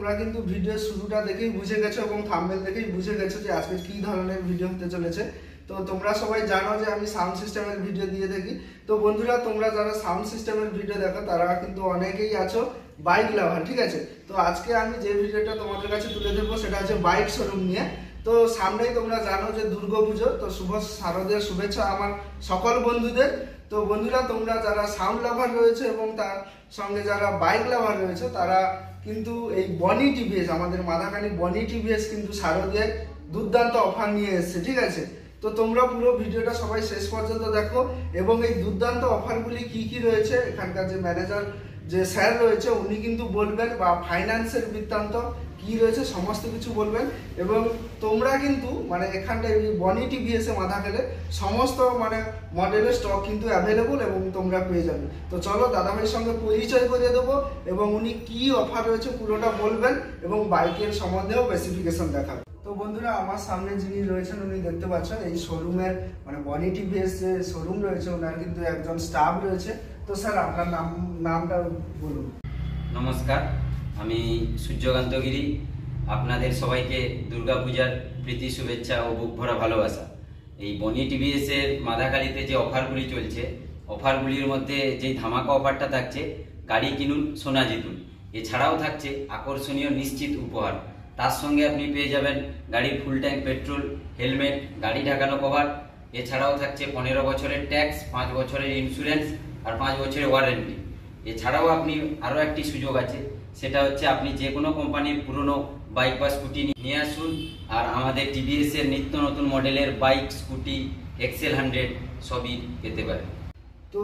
তোমরা কিন্তু ভিডিওর শুরুটা দেখেই বুঝে গেছো এবং থাম্বনেল দেখেই বুঝে গেছো যে আজকে কি ধরনের ভিডিও হতে চলেছে। তো তোমরা সবাই জানো যে আমি সাউন্ড সিস্টেমের ভিডিও দিয়ে থাকি। তো বন্ধুরা, তোমরা যারা সাউন্ড সিস্টেমের ভিডিও দেখো তারা কিন্তু অনেকেই আছো বাইক লাভার, ঠিক আছে। তো আজকে আমি যে ভিডিওটা তোমাদের কাছে তুলে ধরবো সেটা হচ্ছে বাইক শোরুম নিয়ে। তো সামনেই তোমরা জানো যে দুর্গাপুজো, তো শুভ শারদীয়ার শুভেচ্ছা আমার সকল বন্ধুদের। তো বন্ধুরা, তোমরা যারা সাউন্ড লাভার রয়েছে এবং তার সঙ্গে যারা বাইক লাভার রয়েছে তারা কিন্তু এই বনি টিভিএস, আমাদের মাদাখালী বনি টিভিএস কিন্তু শারদীয়ায় দুর্দান্ত অফার নিয়ে এসেছে, ঠিক আছে। তো তোমরা পুরো ভিডিওটা সবাই শেষ পর্যন্ত দেখো এবং এই দুর্দান্ত অফারগুলি কি কি রয়েছে এখানকার যে ম্যানেজার যে স্যার রয়েছে উনি কিন্তু বলবেন, বা ফাইন্যান্সের বৃত্তান্ত কি রয়েছে সমস্ত কিছু বলবেন। এবং তোমরা কিন্তু মানে এখানটায় বনি টিভিএস এ মাদাখালে সমস্ত মানে মডেলের স্টক কিন্তু অ্যাভেলেবল এবং তোমরা পেয়ে যাবে। তো চলো দাদাভাইয়ের সঙ্গে পরিচয় করিয়ে দেবো এবং উনি কি অফার রয়েছে পুরোটা বলবেন এবং বাইকের সম্বন্ধেও স্পেসিফিকেশন দেখাবেন। তো বন্ধুরা, আমার সামনে যিনি রয়েছেন উনি দেখতে পাচ্ছেন এই শোরুমের মানে বনি টিভিএস যে শোরুম রয়েছে ওনার কিন্তু একজন স্টাফ রয়েছে। তো স্যার আপনার নামটা বলুন। নমস্কার, আমি সূর্যকান্ত গিরি। আপনাদের সবাইকে দুর্গাপূজার প্রীতি শুভেচ্ছা ও বুক ভরা ভালোবাসা। এই বনি টিভিএস এর মাদাখালীতে যে অফারগুলি চলছে, অফারগুলির মধ্যে যে ধামাকা অফারটা থাকছে গাড়ি কিনুন সোনা জিতুন, এছাড়াও থাকছে আকর্ষণীয় নিশ্চিত উপহার। তার সঙ্গে আপনি পেয়ে যাবেন গাড়ির ফুল ট্যাঙ্ক পেট্রোল, হেলমেট, গাড়ি ঢাকানো কভার। এছাড়াও থাকছে 15 বছরের ট্যাক্স, 5 বছরের ইন্স্যুরেন্স আর 5 বছরের ওয়ারেন্টি। এছাড়াও আপনি আরও একটি সুযোগ আছে, সেটা হচ্ছে আপনি যে কোনো কোম্পানির পুরনো বাইক বা স্কুটি নিয়ে আসুন আর আমাদের টিভিএস এর নিত্য নতুন মডেলের বাইক, স্কুটি, এক্সেল 100 সবই পেতে পারেন। তো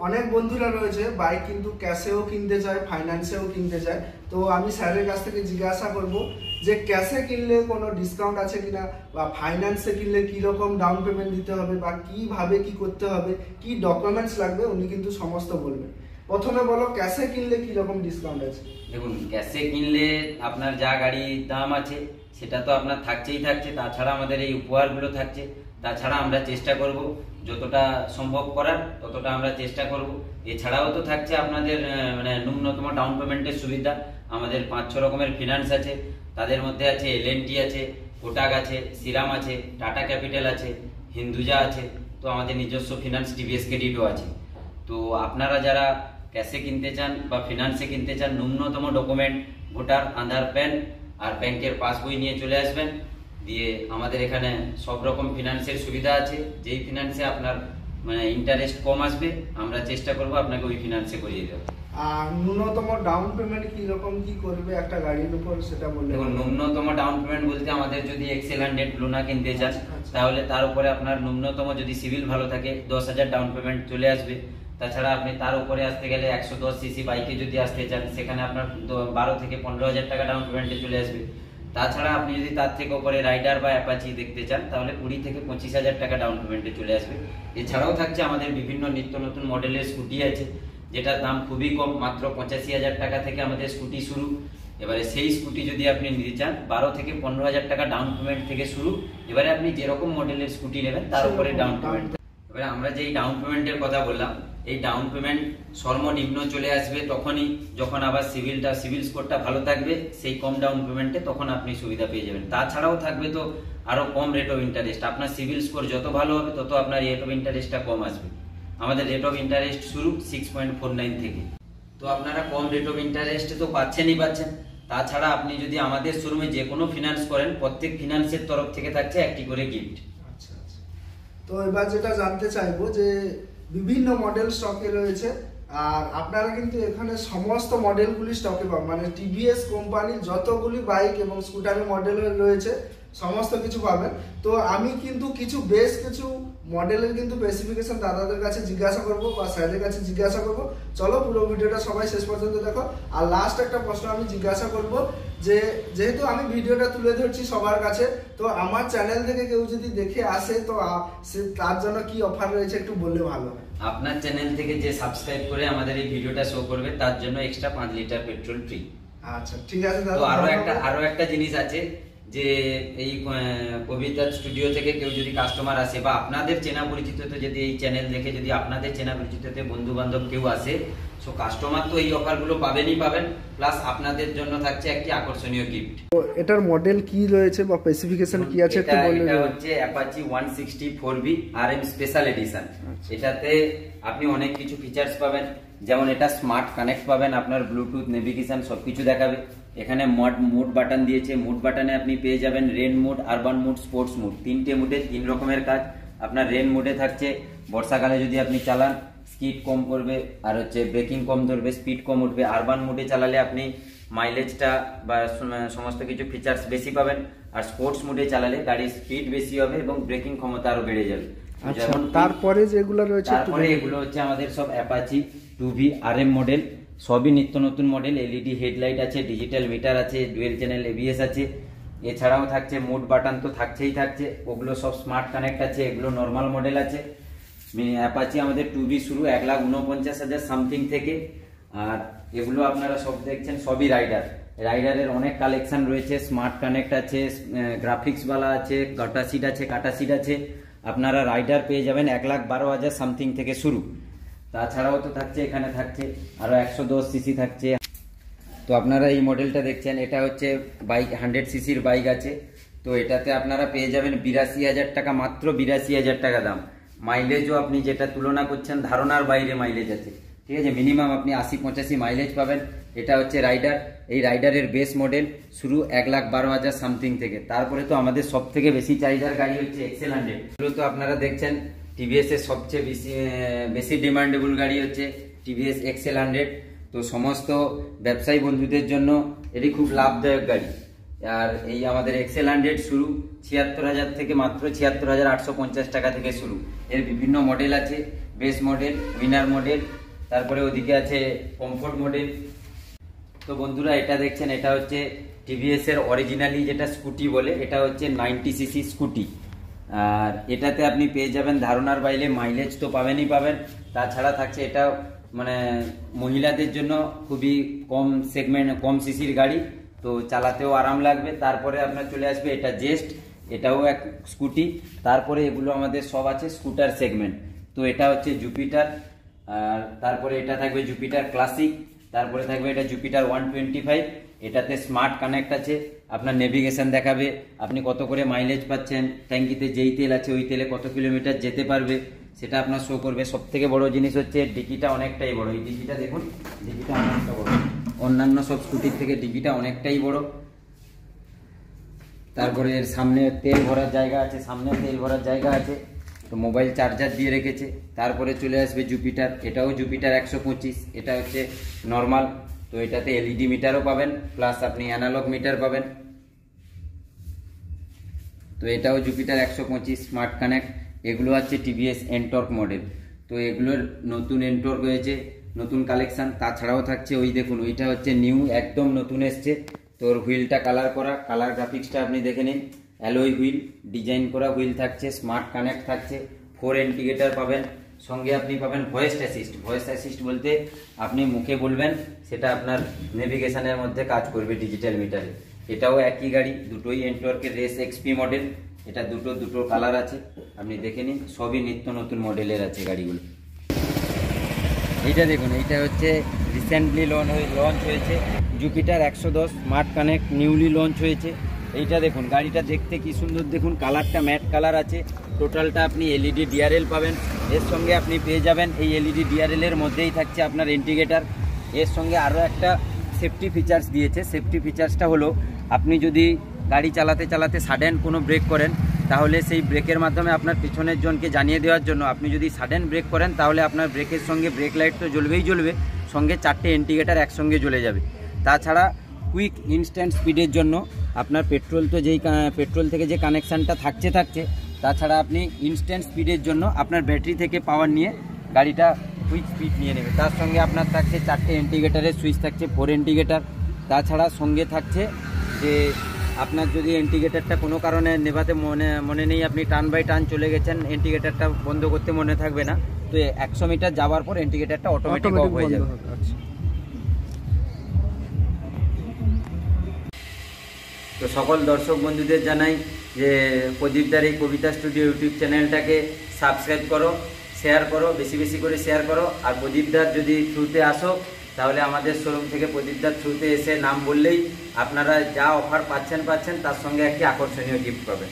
অনেক বন্ধুরা রয়েছে বাইক কিন্তু ক্যাশেও কিনতে চায়, ফাইন্যান্সেও কিনতে চায়। তো আমি স্যারের কাছ থেকে জিজ্ঞাসা করব যে ক্যাশে কিনলে কোনো ডিসকাউন্ট আছে কিনা, বা ফাইন্যান্সে কিনলে কি রকম ডাউন পেমেন্ট দিতে হবে, বা কিভাবে কি করতে হবে, কি ডকুমেন্টস লাগবে উনি কিন্তু সমস্ত বলবেন। প্রথমে বলো ক্যাশে কিনলে কি রকম ডিসকাউন্ট আছে? দেখুন, ক্যাশে কিনলে আপনার যা গাড়ির দাম আছে সেটা তো আপনার থাকছেই থাকছে, তাছাড়া আমাদের এই উপহারগুলো থাকছে। তাছাড়া আমরা চেষ্টা করব যতটা সম্ভব করার ততটা আমরা চেষ্টা করব। এছাড়াও তো থাকছে আপনাদের মানে ন্যূনতম ডাউন পেমেন্টের সুবিধা। আমাদের 5-6 রকমের ফিনান্স আছে, তাদের মধ্যে আছে এলএনটি আছে, কোটাক আছে, শ্রীরাম আছে, টাটা ক্যাপিটাল আছে, হিন্দুজা আছে। তো আমাদের নিজস্ব ফিনান্স টিভিএস ক্রেডিটও আছে। তো আপনারা যারা ক্যাশে কিনতে চান বা ফিনান্সে কিনতে চান, ন্যূনতম ডকুমেন্ট ভোটার, আধার, প্যান আর ব্যাংকের পাসবই নিয়ে চলে আসবেন। দিয়ে আমাদের এখানে সব রকম ফিনান্সের সুবিধা আছে। যেই ফিনান্সে আপনার মানে ইন্টারেস্ট কম আসবে আমরা চেষ্টা করব আপনাকে ওই ফিনান্সে করিয়ে দেব। আর ন্যূনতম ডাউন পেমেন্ট কি রকম কি করবে একটা গাড়ির উপর সেটা বললে? দেখুন, ন্যূনতম ডাউন পেমেন্ট বলতে আমাদের যদি এক্সেল 100 লুনা কিনতে চান তাহলে তার উপরে আপনার ন্যূনতম যদি সিভিল ভালো থাকে 10,000 ডাউন পেমেন্ট চলে আসবে। তাছাড়া আপনি তার উপরে আসতে গেলে 110 সিসি বাইকে যদি আসতে চান সেখানে আপনার 12 থেকে 15,000 টাকা ডাউন পেমেন্টে চলে আসবে। তাছাড়া আপনি যদি তার থেকে উপরে রাইডার বা অ্যাপাচি দেখতে চান তাহলে 20 থেকে 25,000 টাকা ডাউন পেমেন্টে চলে আসবে। এছাড়াও থাকছে আমাদের বিভিন্ন নিত্য নতুন মডেলের স্কুটি আছে, যেটার দাম খুবই কম, মাত্র 85,000 টাকা থেকে আমাদের স্কুটি শুরু। এবারে সেই স্কুটি যদি আপনি নিতে চান 12 থেকে 15,000 টাকা ডাউন পেমেন্ট থেকে শুরু। এবারে আপনি যেরকম মডেলের স্কুটি নেবেন তার উপরে ডাউন পেমেন্ট। এবারে আমরা যে ডাউন পেমেন্টের কথা বললাম, এই ডাউন পেমেন্ট সর্বনিম্ন চলে আসবে তখনই যখন আবার সিভিল স্কোরটা ভালো থাকবে, সেই কম ডাউন পেমেন্টে তখন আপনি সুবিধা পেয়ে যাবেন। তাছাড়াও থাকবে তো আরো কম রেট অফ ইন্টারেস্ট। আপনার সিভিল স্কোর যত ভালো হবে তত আপনার রেট অফ ইন্টারেস্টটা কম আসবে। আমাদের রেট অফ ইন্টারেস্ট শুরু 6.49 থেকে। তো আপনারা কম রেট অফ ইন্টারেস্টে তো পাচ্ছেন। তাছাড়া আপনি যদি আমাদের শোরুমে যে কোনো ফিনান্স করেন প্রত্যেক ফিনান্সের তরফ থেকে থাকছে একটি করে গিফট। আচ্ছা আচ্ছা। তো এবার যেটা জানতে চাইবো যে বিভিন্ন মডেল স্টকে রয়েছে আর আপনারা কিন্তু এখানে সমস্ত মডেলগুলি স্টকে পাবেন, মানে টিভিএস কোম্পানির যতগুলি বাইক এবং স্কুটারের মডেল রয়েছে সমস্ত কিছু পাবেন। তো আমি কিন্তু বেশ কিছু মডেলের কিন্তু স্পেসিফিকেশন দাদাদের কাছে জিজ্ঞাসা করব বা স্যারের কাছে জিজ্ঞাসা করব। চলো পুরো ভিডিওটা সবাই শেষ পর্যন্ত দেখো। আর লাস্ট একটা প্রশ্ন আমি জিজ্ঞাসা করব যে যেহেতু আমি ভিডিওটা তুলে ধরছি সবার কাছে, তো আমার চ্যানেল থেকে কেউ যদি দেখে আসে তো তার জন্য কি অফার রয়েছে একটু বললে ভালো হয়। আপনার চ্যানেল থেকে যে সাবস্ক্রাইব করে আমাদের এই ভিডিওটা শো করবে তার জন্য এক্সট্রা 5 লিটার পেট্রোল ফ্রি। আচ্ছা ঠিক আছে দাদা। তো আরো একটা জিনিস আছে যে এই কবিতা স্টুডিও থেকে কেউ যদি কাস্টমার আসে বা আপনাদের চেনা পরিচিততে যদি এই চ্যানেল দেখে যদি আপনাদের চেনা পরিচিততে বন্ধু বান্ধব কেউ আসে, সো কাস্টমার তো এই অফারগুলো পাবেনই পাবেন, প্লাস আপনাদের জন্য থাকছে একটি আকর্ষণীয় গিফট। তো এটার মডেল কি রয়েছে বা স্পেসিফিকেশন কি আছে একটু বললে? এটা হচ্ছে Apache 160 4B RM special edition. এটাতে আপনি অনেক কিছু ফিচার্স পাবেন, যেমন এটা স্মার্ট কানেক্ট পাবেন, আপনার ব্লুটুথ নেভিগেশন সবকিছু দেখাবে। এখানে মোড বাটন দিয়েছে, মোড বাটনে আপনি পেয়ে যাবেন rain mode, urban mode, sports mode, তিনটে মোডে 3 রকমের কাজ। আপনার রেন মোডে থাকছে বর্ষাকালে যদি আপনি চালান স্পিড কম করবে, আর হচ্ছে ব্রেকিং কম ধরবে, স্পিড কম উঠবে। আরবান মোডে চালালে আপনি মাইলেজটা বা সমস্ত কিছু ফিচার্স বেশি পাবেন, আর স্পোর্টস মোডে চালালে গাড়ির স্পিড বেশি হবে এবং ব্রেকিং ক্ষমতা আরো বেড়ে যাবে। যেমন তারপরে যেগুলো রয়েছে, তারপরে এগুলো হচ্ছে আমাদের সব অ্যাপাচি 2B RM মডেল, সবই নিত্য নতুন মডেল। এলইডি হেডলাইট আছে, ডিজিটাল মিটার আছে, ডুয়েল চ্যানেল এবিএস আছে। এছাড়াও থাকছে মোড বাটন তো থাকছেই থাকছে, ওগুলো সব স্মার্ট কানেক্ট আছে, এগুলো নর্মাল মডেল আছে। অ্যাপাচি আমাদের 2B শুরু 1,49,000 সামথিং থেকে, আর এগুলো আপনারা সব দেখছেন সবই রাইডারের অনেক কালেকশন রয়েছে। স্মার্ট কানেক্ট আছে, গ্রাফিক্স বালা আছে, কাটা সিট আছে। আপনারা রাইডার পেয়ে যাবেন 1,12,000 সামথিং থেকে শুরু। তাছাড়াও তো থাকছে, এখানে থাকছে আরো 110 সিসি থাকছে। তো আপনারা এই মডেলটা দেখছেন, এটা হচ্ছে বাইক 100 সিসির বাইক আছে। তো এটাতে আপনারা পেয়ে যাবেন 82,000 টাকা, মাত্র 82,000 টাকা দাম। মাইলেজও আপনি যেটা তুলনা করছেন ধারণার বাইরে মাইলেজ আছে, ঠিক আছে। মিনিমাম আপনি 80-85 মাইলেজ পাবেন। এটা হচ্ছে রাইডার, এই রাইডারের বেস মডেল শুরু 1,12,000 সামথিং থেকে। তারপরে তো আমাদের সব থেকে বেশি চাহিদার গাড়ি হচ্ছে এক্সেল 100। এগুলো তো আপনারা দেখছেন টিভিএস এর সবচেয়ে বেশি ডিমান্ডেবল গাড়ি হচ্ছে টিভিএস এক্সেল 100। তো সমস্ত ব্যবসায়ী বন্ধুদের জন্য এটি খুব লাভদায়ক গাড়ি। আর এই আমাদের এক্সেল 100 শুরু 76,000 থেকে, মাত্র 76,850 টাকা থেকে শুরু। এর বিভিন্ন মডেল আছে, বেস মডেল, উইনার মডেল, তারপরে ওদিকে আছে কমফোর্ট মডেল। তো বন্ধুরা এটা দেখছেন, এটা হচ্ছে টিভিএস এর অরিজিনালি যেটা স্কুটি বলে, এটা হচ্ছে 90 সিসি স্কুটি। আর এটাতে আপনি পেয়ে যাবেন ধারণার বাইরে মাইলেজ তো পাবেনই পাবেন, তাছাড়া থাকছে এটা মানে মহিলাদের জন্য খুবই কম সেগমেন্ট, কম সিসির গাড়ি, তো চালাতেও আরাম লাগবে। তারপরে আপনার চলে আসবে এটা জেস্ট, এটাও এক স্কুটি। তারপরে এগুলো আমাদের সব আছে স্কুটার সেগমেন্ট। তো এটা হচ্ছে জুপিটার, আর তারপরে এটা থাকবে জুপিটার ক্লাসিক, তারপরে থাকবে এটা জুপিটার 125। এটাতে স্মার্ট কানেক্ট আছে, আপনার নেভিগেশন দেখাবে, আপনি কত করে মাইলেজ পাচ্ছেন, ট্যাঙ্কিতে যেই তেল আছে ওই তেলে কত কিলোমিটার যেতে পারবে সেটা আপনার শো করবে। সব থেকে বড় জিনিস হচ্ছে ডিকিটা অনেকটাই বড়। এই ডিকিটা দেখুন, ডিকিটা অনেকটা বড়, অন্যান্য সব স্কুটির থেকে ডিকিটা অনেকটাই বড়। তারপরে এর সামনে তেল ভরার জায়গা আছে, তো মোবাইল চার্জার দিয়ে রেখেছে। তারপরে চলে আসবে জুপিটার, এটাও জুপিটার 125, এটা হচ্ছে নর্মাল। তো এটাতে এলইডি মিটারও পাবেন, প্লাস আপনি অ্যানালগ মিটার পাবেন। তো এটাও জুপিটার 125 স্মার্ট কানেক্ট। এগুলো হচ্ছে টিভিএস এনটর্ক মডেল। তো এগুলোর নতুন এনটর্ক হয়েছে, নতুন কালেকশন। তাছাড়াও থাকছে ওই দেখুন, ওইটা হচ্ছে নিউ, একদম নতুন এসছে। তোর হুইলটা কালার করা, কালার গ্রাফিক্সটা আপনি দেখে নিন, অ্যালয় হুইল, ডিজাইন করা হুইল থাকছে, স্মার্ট কানেক্ট থাকছে, 4 ইন্ডিকেটর পাবেন, সঙ্গে আপনি পাবেন ভয়েস অ্যাসিস্ট বলতে আপনি মুখে বলবেন, সেটা আপনার নেভিগেশনের মধ্যে কাজ করবে ডিজিটাল মিটারে। এটাও একই গাড়ি, দুটোই এনটর্কের রেস এক্সপি মডেল। এটা দুটো কালার আছে, আপনি দেখে নিন, সবই নিত্য নতুন মডেলের আছে গাড়িগুলো। এইটা দেখুন, এইটা হচ্ছে রিসেন্টলি লঞ্চ হয়েছে Jupiter 110 smart connect, newly launch হয়েছে। এইটা দেখুন, গাড়িটা দেখতে কি সুন্দর, দেখুন কালারটা ম্যাট কালার আছে। টোটালটা আপনি এলইডি ডিআরএল পাবেন, এর সঙ্গে আপনি পেয়ে যাবেন এই এলইডি ডিআরএল এর মধ্যেই থাকছে আপনার ইন্ডিকেটর। এর সঙ্গে আরও একটা সেফটি ফিচার্স দিয়েছে। সেফটি ফিচার্সটা হলো, আপনি যদি গাড়ি চালাতে সাডেন কোনো ব্রেক করেন, তাহলে সেই ব্রেকের মাধ্যমে আপনার পিছনের জনকে জানিয়ে দেওয়ার জন্য, আপনি যদি সাডেন ব্রেক করেন তাহলে আপনার ব্রেকের সঙ্গে ব্রেক লাইট তো জ্বলবে, সঙ্গে 4টে ইন্ডিকেটর একসঙ্গে জ্বলে যাবে। তাছাড়া কুইক ইনস্ট্যান্ট স্পিডের জন্য আপনার পেট্রোল থেকে যে কানেকশানটা থাকছে, তাছাড়া আপনি ইনস্ট্যান্ট স্পিডের জন্য আপনার ব্যাটারি থেকে পাওয়ার নিয়ে গাড়িটা কুইক স্পিড নিয়ে নেবে। তার সঙ্গে আপনার থাকছে 4টে ইন্ডিকেটারের সুইচ থাকছে, 4 ইন্ডিকেটার। তাছাড়া সঙ্গে থাকছে যে আপনার যদি ইন্ডিকেটারটা কোনো কারণে নেভাতে মনে নেই, আপনি টার্ন বাই টার্ন চলে গেছেন, ইন্ডিকেটারটা বন্ধ করতে মনে থাকবে না, তো 100 মিটার যাওয়ার পর ইন্ডিকেটারটা অটোমেটিক অফ হয়ে যাবে। তো সকল দর্শক বন্ধুদের জানাই যে প্রদীপদার এই কবিতা স্টুডিও ইউটিউব চ্যানেলটাকে সাবস্ক্রাইব করো, শেয়ার করো, বেশি বেশি করে শেয়ার করো। আর প্রদীপদার যদি থ্রুতে আসো তাহলে আমাদের শোরুম থেকে প্রদীপদার থ্রুতে এসে নাম বললেই আপনারা যা অফার পাচ্ছেন তার সঙ্গে একটি আকর্ষণীয় গিফট পাবেন।